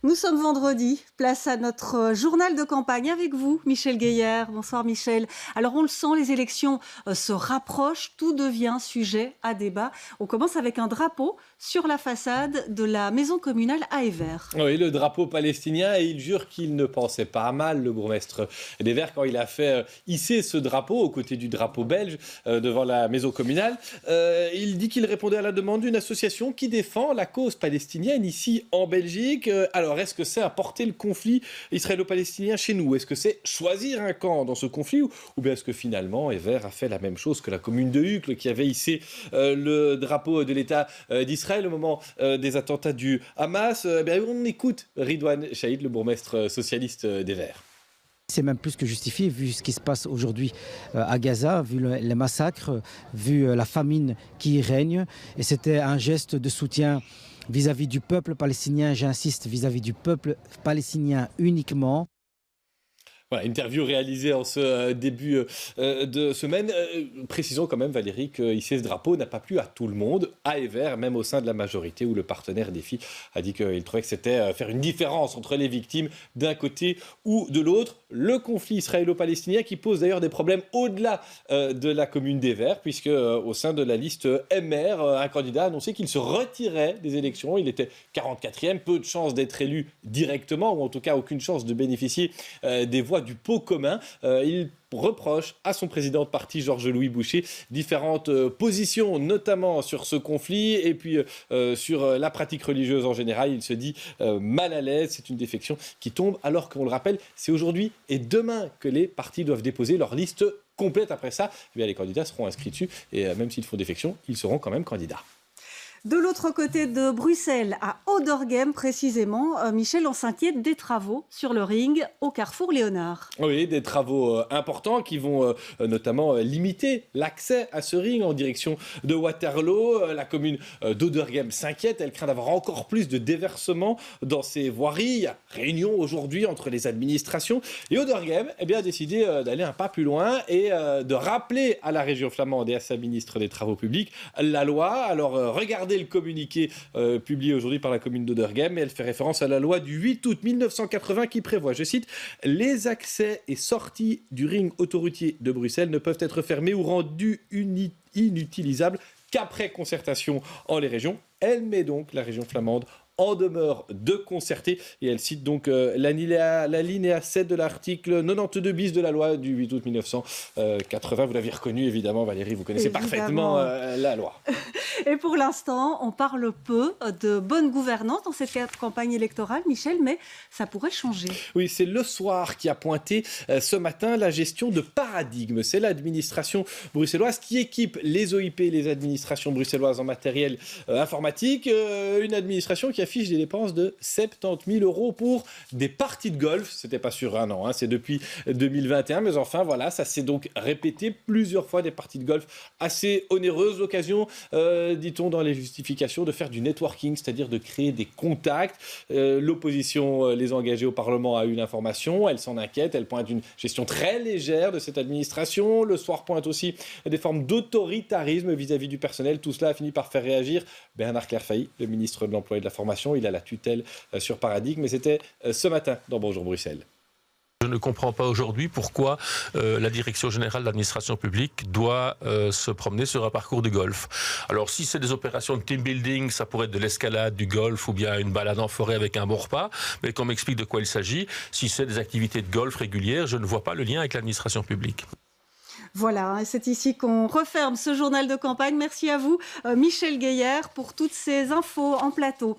Nous sommes vendredi, place à notre journal de campagne avec vous, Michel Gueillère. Bonsoir Michel. Alors on le sent, les élections se rapprochent, tout devient sujet à débat. On commence avec un drapeau sur la façade de la maison communale à Evere. Oui, le drapeau palestinien, et il jure qu'il ne pensait pas à mal, le bourgmestre d'Evere, quand il a fait hisser ce drapeau aux côtés du drapeau belge devant la maison communale. Il dit qu'il répondait à la demande d'une association qui défend la cause palestinienne ici en Belgique. Alors, est-ce que c'est apporter le conflit israélo-palestinien chez nous? Est-ce que c'est choisir un camp dans ce conflit? Ou bien est-ce que finalement, Evere a fait la même chose que la commune de Uccle, qui avait hissé le drapeau de l'État d'Israël au moment des attentats du Hamas? On écoute Ridouane Chahid, le bourgmestre socialiste d'Evere. C'est même plus que justifié, vu ce qui se passe aujourd'hui à Gaza, vu les massacres, vu la famine qui y règne. Et c'était un geste de soutien vis-à-vis du peuple palestinien, j'insiste, vis-à-vis du peuple palestinien uniquement. Voilà, interview réalisée en ce début de semaine. Précisons quand même, Valérie, que hisser ce drapeau n'a pas plu à tout le monde, à Evere, même au sein de la majorité, où le partenaire des filles a dit qu'il trouvait que c'était faire une différence entre les victimes d'un côté ou de l'autre. Le conflit israélo-palestinien qui pose d'ailleurs des problèmes au-delà de la commune d'Evere, puisque au sein de la liste MR, un candidat a annoncé qu'il se retirait des élections. Il était 44e, peu de chances d'être élu directement, ou en tout cas aucune chance de bénéficier des voix du pot commun. Il reproche à son président de parti, Georges-Louis Boucher, différentes positions, notamment sur ce conflit et puis sur la pratique religieuse en général. Il se dit mal à l'aise. C'est une défection qui tombe alors qu'on le rappelle, c'est aujourd'hui et demain que les partis doivent déposer leur liste complète. Après ça, les candidats seront inscrits dessus et même s'ils font défection, ils seront quand même candidats. De l'autre côté de Bruxelles, à Oudergem précisément, Michel, on s'inquiète des travaux sur le ring au carrefour Léonard. Oui, des travaux importants qui vont notamment limiter l'accès à ce ring en direction de Waterloo. La commune d'Oudergem s'inquiète, elle craint d'avoir encore plus de déversements dans ses voiries. Il y a réunion aujourd'hui entre les administrations et Oudergem a décidé d'aller un pas plus loin et de rappeler à la région flamande et à sa ministre des Travaux publics la loi. Alors regardez le communiqué publié aujourd'hui par la commune d'Oudergem, et elle fait référence à la loi du 8 août 1980 qui prévoit, je cite, « Les accès et sorties du ring autoroutier de Bruxelles ne peuvent être fermés ou rendus inutilisables qu'après concertation en les régions ». Elle met donc la région flamande en demeure de concerter, et elle cite donc l'alinéa 7 de l'article 92 bis de la loi du 8 août 1980. Vous l'avez reconnu évidemment, Valérie, vous connaissez parfaitement la loi. Et pour l'instant, on parle peu de bonne gouvernance dans cette campagne électorale, Michel, mais ça pourrait changer. Oui, c'est Le Soir qui a pointé ce matin la gestion de Paradigme. C'est l'administration bruxelloise qui équipe les OIP, les administrations bruxelloises en matériel informatique. Une administration qui affiche des dépenses de 70 000 € pour des parties de golf. C'était pas sur un an, c'est depuis 2021. Mais enfin, voilà, ça s'est donc répété plusieurs fois, des parties de golf assez onéreuses. L'occasion, dit-on dans les justifications, de faire du networking, c'est-à-dire de créer des contacts. L'opposition, les engagés au Parlement, a eu l'information. Elle s'en inquiète. Elle pointe une gestion très légère de cette administration. Le Soir pointe aussi des formes d'autoritarisme vis-à-vis du personnel. Tout cela a fini par faire réagir Bernard Clairfailly, le ministre de l'Emploi et de la Formation. Il a la tutelle sur Paradigme, et c'était ce matin dans Bonjour Bruxelles. Je ne comprends pas aujourd'hui pourquoi la Direction générale de l'administration publique doit se promener sur un parcours de golf. Alors si c'est des opérations de team building, ça pourrait être de l'escalade, du golf ou bien une balade en forêt avec un bon repas, mais qu'on m'explique de quoi il s'agit. Si c'est des activités de golf régulières, je ne vois pas le lien avec l'administration publique. Voilà, et c'est ici qu'on referme ce journal de campagne. Merci à vous, Michel Gueillère, pour toutes ces infos en plateau.